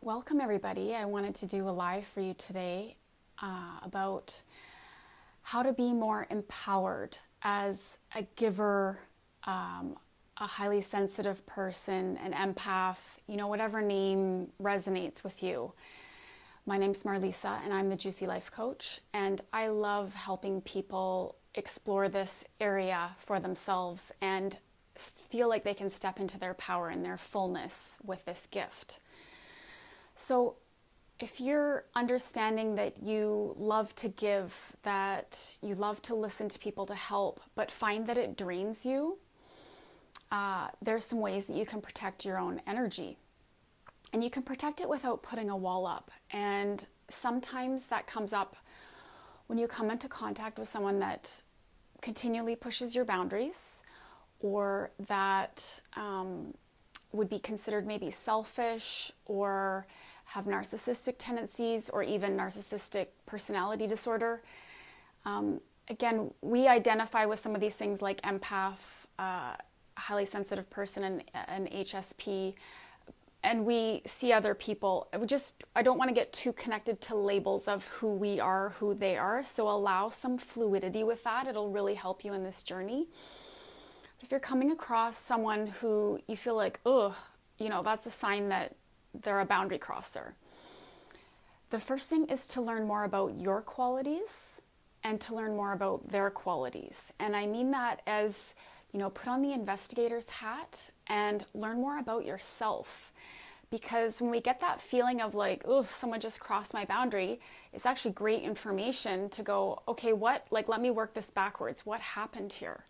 Welcome everybody. I wanted to do a live for you today about how to be more empowered as a giver, a highly sensitive person, an empath, whatever name resonates with you. My name's Marlisa and I'm the Juicy Life Coach, and I love helping people explore this area for themselves and feel like they can step into their power and their fullness with this gift. So if you're understanding that you love to give, that you love to listen to people to help, but find that it drains you, there's some ways that you can protect your own energy. And you can protect it without putting a wall up. And sometimes that comes up when you come into contact with someone that continually pushes your boundaries, or that would be considered maybe selfish or have narcissistic tendencies or even narcissistic personality disorder. Again, we identify with some of these things like empath, highly sensitive person, and an HSP, and we see other people. I don't want to get too connected to labels of who we are, who they are, so allow some fluidity with that. It'll really help you in this journey. If you're coming across someone who you feel like, that's a sign that they're a boundary crosser. The first thing is to learn more about your qualities and to learn more about their qualities. And I mean that as, put on the investigator's hat and learn more about yourself. Because when we get that feeling of like, someone just crossed my boundary, it's actually great information to go, okay, let me work this backwards. What happened here?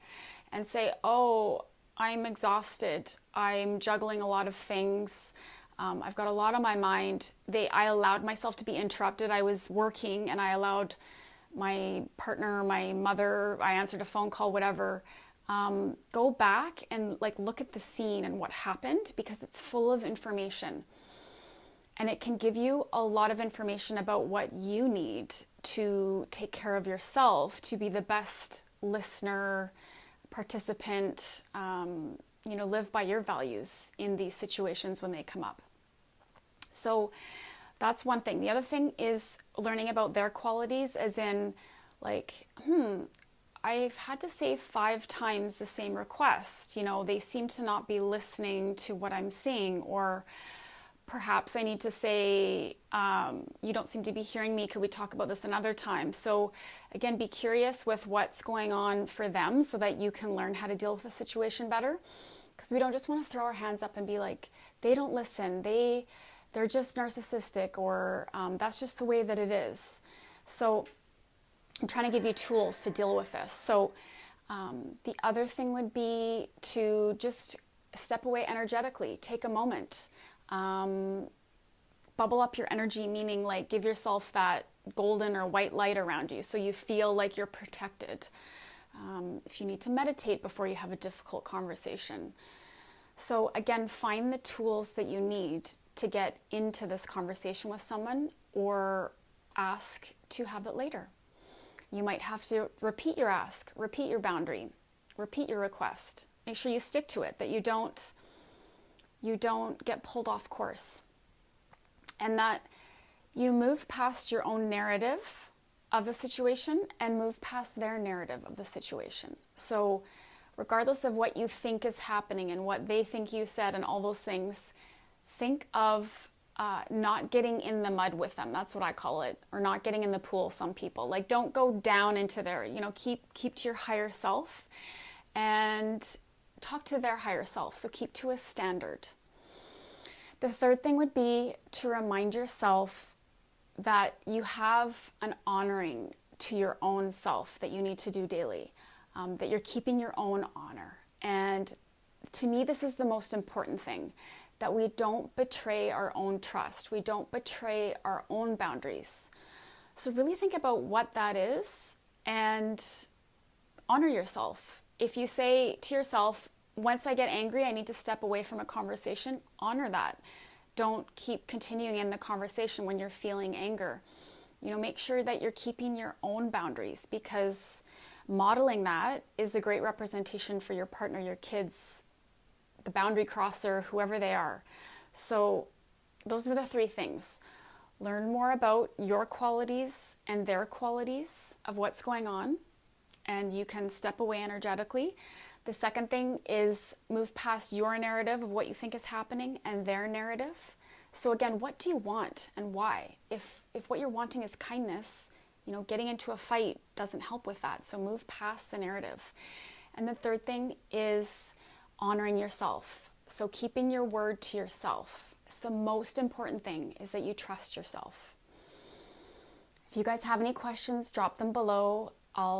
And say, I'm exhausted. I'm juggling a lot of things. I've got a lot on my mind. I allowed myself to be interrupted. I was working and I allowed my partner, my mother, I answered a phone call, whatever. Go back and look at the scene and what happened, because it's full of information. And it can give you a lot of information about what you need to take care of yourself, to be the best listener, participant, live by your values in these situations when they come up. So that's one thing. The other thing is learning about their qualities, as in I've had to say 5 times the same request. They seem to not be listening to what I'm saying, or perhaps I need to say, you don't seem to be hearing me. Could we talk about this another time? So again, be curious with what's going on for them so that you can learn how to deal with the situation better. Because we don't just want to throw our hands up and be like, they don't listen. They're just narcissistic, or that's just the way that it is. So I'm trying to give you tools to deal with this. So the other thing would be to just step away energetically. Take a moment. Bubble up your energy, meaning give yourself that golden or white light around you so you feel like you're protected. If you need to meditate before you have a difficult conversation. So again, find the tools that you need to get into this conversation with someone, or ask to have it later. You might have to repeat your ask, repeat your boundary, repeat your request. Make sure you stick to it, that you don't get pulled off course. And that you move past your own narrative of the situation and move past their narrative of the situation. So regardless of what you think is happening and what they think you said and all those things, think of not getting in the mud with them. That's what I call it. Or not getting in the pool, some people. Don't go down into their, keep to your higher self and talk to their higher self. So keep to a standard. The third thing would be to remind yourself that you have an honoring to your own self that you need to do daily, that you're keeping your own honor. And to me, this is the most important thing, that we don't betray our own trust. We don't betray our own boundaries. So really think about what that is and honor yourself. If you say to yourself, once I get angry, I need to step away from a conversation, honor that. Don't keep continuing in the conversation when you're feeling anger. Make sure that you're keeping your own boundaries, because modeling that is a great representation for your partner, your kids, the boundary crosser, whoever they are. So those are the three things. Learn more about your qualities and their qualities of what's going on, and you can step away energetically. The second thing is move past your narrative of what you think is happening and their narrative. So again, what do you want and why? If what you're wanting is kindness, getting into a fight doesn't help with that. So move past the narrative. And the third thing is honoring yourself. So keeping your word to yourself. It's the most important thing, is that you trust yourself. If you guys have any questions, drop them below. I'll